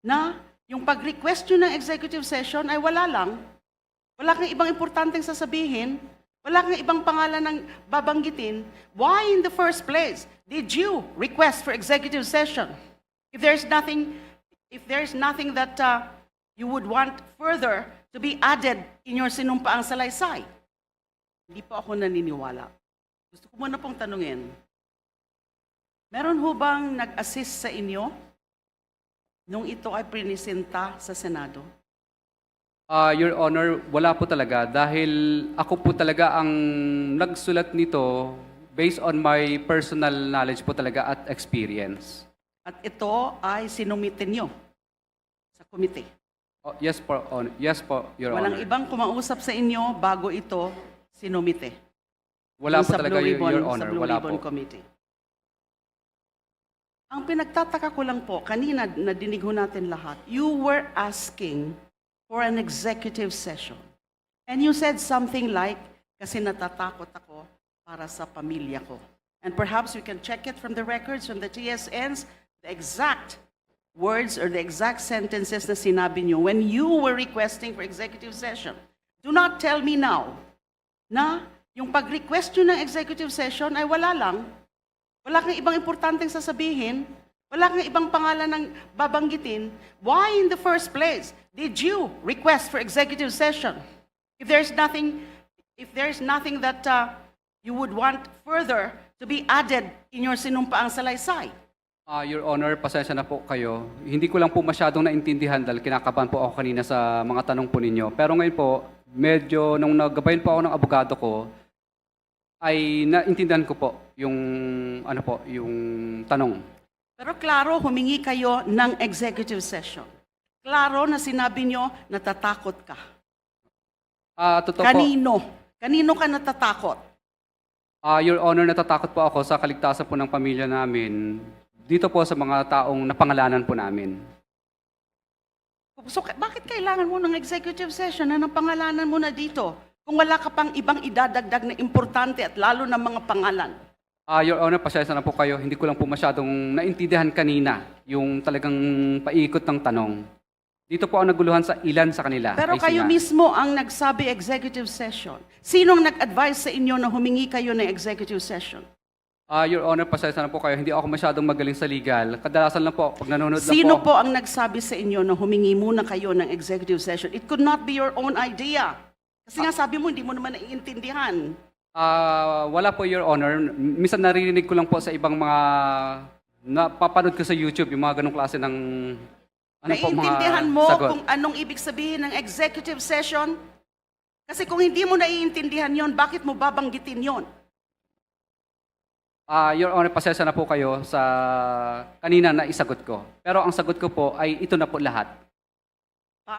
na yung pag-request nyo ng executive session ay wala lang. Wala kang ibang importanteng sasabihin. Wala kang ibang pangalan ng babanggitin. Why in the first place did you request for executive session? If there's nothing that you would want further to be added in your sinumpaang salaysay. Hindi po ako naniniwala. Gusto ko muna pong tanungin, meron ho bang nag-assist sa inyo nung ito ay prinisenta sa Senado? Your Honor, wala po talaga dahil ako po talaga ang nagsulat nito based on my personal knowledge po talaga at experience. At ito ay sinumitin nyo sa komite. Yes po, Your Walang Honor. ibang kumausap sa inyo bago ito sinumite. Wala Yung po sa talaga, Blue Ribbon, Your sa Honor. Blue Wala Ribbon po. Committee. Ang pinagtataka ko lang po, kanina nadinig ho natin lahat, you were asking for an executive session. And you said something like, kasi natatakot ako para sa pamilya ko. And perhaps we can check it from the records, from the TSNs, the exact words or the exact sentences na sinabi nyo when you were requesting for executive session. Do not tell me now na yung pag-request nyo ng executive session ay wala lang. Wala kang ibang importanteng sasabihin. Wala kang ibang pangalan ng babanggitin. Why in the first place did you request for executive session? If there's nothing that you would want further to be added in your sinumpaang salaysay. Your Honor, pasensya na po kayo. Hindi ko lang po masyadong naintindihan dahil kinakabahan po ako kanina sa mga tanong po ninyo. Pero ngayon po, medyo nung naggabayan po ako ng abogado ko, ay naintindihan ko po yung yung tanong. Pero klaro, humingi kayo ng executive session. Klaro na sinabi nyo, natatakot ka. Totoo po. Kanino? Kanino ka natatakot? Your Honor, natatakot po ako sa kaligtasan po ng pamilya namin. Dito po sa mga taong napangalanan po namin. So, bakit kailangan mo ng executive session na pangalanan mo na dito? Kung wala ka pang ibang idadagdag na importante at lalo na mga pangalan. Your Honor, pasensya na po kayo. Hindi ko lang po masyadong naintindihan kanina yung talagang paikot ng tanong. Dito po ang naguluhan sa ilan sa kanila. Pero Ay, kayo sina. mismo ang nagsabi executive session. Sinong nag-advise sa inyo na humingi kayo ng executive session? Your Honor, pasensya na po kayo. Hindi ako masyadong magaling sa legal. Kadalasan lang po, pag nanonood lang Sino po. po ang nagsabi sa inyo na humingi muna kayo ng executive session? It could not be your own idea. Kasi nga sabi mo, hindi mo naman naiintindihan. Wala po, Your Honor. Minsan naririnig ko lang po sa ibang mga napapanood ko sa YouTube, yung mga ganong klase ng Naiintindihan mo sagot. kung anong ibig sabihin ng executive session? Kasi kung hindi mo naiintindihan yon, bakit mo babanggitin yon? Your Honor, pasensya na po kayo sa kanina na isagot ko. Pero ang sagot ko po ay ito na po lahat.